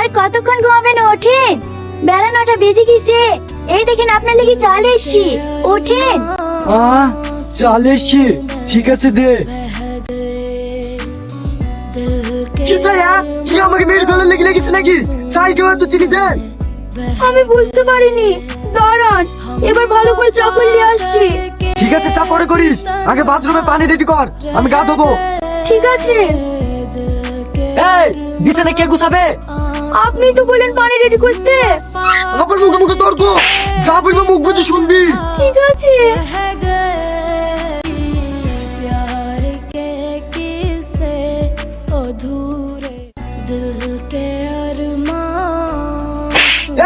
আর কতক্ষণ ঘুমাবেন? ওঠেন, বেলা 9টা বেজে গেছে। এই দেখেন আপনার লাগি চাল এসছি, ওঠেন। চাল এসছি, ঠিক আছে দে। কি চাই? কি আমাকে মেরে ফেলার লেগে লেগেছে নাকি? চাই কেউ এত চিনি দেন? আমি বুঝতে পারিনি, দাঁড়ান এবার ভালো করে চা করে নিয়ে আসছি। ঠিক আছে, চা পরে করিস, আগে বাথরুমে পানি রেডি কর, আমি গা ধোবো। ঠিক আছে। এই বিছানা কে গুছাবে? আপনি তো বলেন পানি রেডি করতে। আবার মুখে মুখে তর্ক, যা বলবো মুখ বুঝে শুনবি। ঠিক আছে।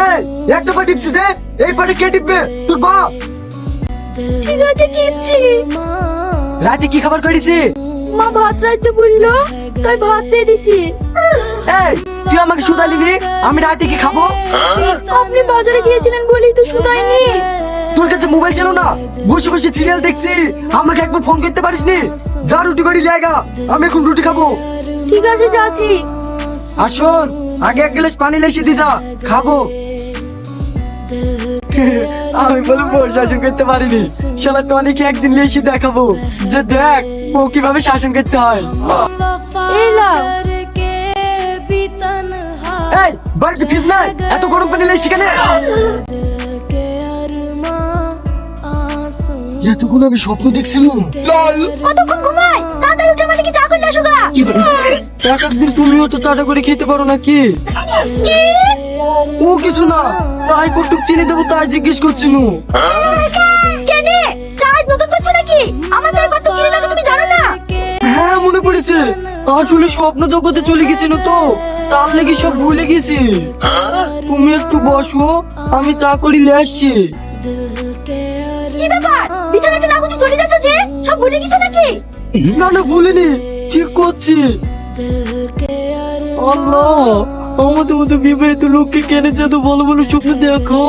এই একটা পা টিপছিস, এই পারে কে টিপবে? তোর বাপ। ঠিক আছে টিপছি। রাতে কি খাবার করেছি? মা ভাত রাইতে বললো, তাই ভাত দিয়ে দিছি। এই তুই আমাকে শুধালি নি আমি রাতে কি খাবো? আপনি বাজারে গিয়েছিলেন বলেই তো শুধাইনি। তোর কাছে মোবাইল ছিল না? বসে বসে সিরিয়াল দেখছি, আমাকে একবার ফোন করতে পারিস নি? যা রুটি করে লেগা, আমি এখন রুটি খাবো। ঠিক আছে যাচ্ছি। আর শোন, আগে এক গ্লাস পানি লেসে দি, যা খাবো। আমি বলে বউ শাসন করতে পারিনি, শালা টনিকে একদিন লেসে দেখাবো যে দেখ বউ কিভাবে শাসন করতে হয়। এই লাও। এই বাড়িতে ফিস নাই, এত গরম পানি লেসে কেন? এতক্ষণ আমি স্বপ্ন দেখছিলাম। কতক্ষণ ঘুমাই? তাড়াতাড়ি উঠে মানে কি চা করে আসো গা। এক একদিন তুমিও তো চাটা করে খেতে পারো নাকি? কি? ও কিছু না, চাই কটুক চিনি দেবো তাই জিজ্ঞেস করছিল। কেনে? চাই নতুন করছো নাকি? আমার চাই কত চিনি লাগে তুমি জানো না? হ্যাঁ মনে পড়েছে, আসলে স্বপ্ন জগতে চলে গেছিল তো, তার লেগে সব ভুলে গেছি। তুমি একটু বসো, আমি চা করে নিয়ে আসছি। কি ব্যাপার? বিছানাতে না গুছিয়ে চলে যাচ্ছ যে? সব ভুলে গেছো নাকি? না না ভুলিনি, ঠিক করছি। আল্লাহ, আমাদের মতো বিবাহিত লোককে কেন যেত ভালো ভালো স্বপ্ন দেখো।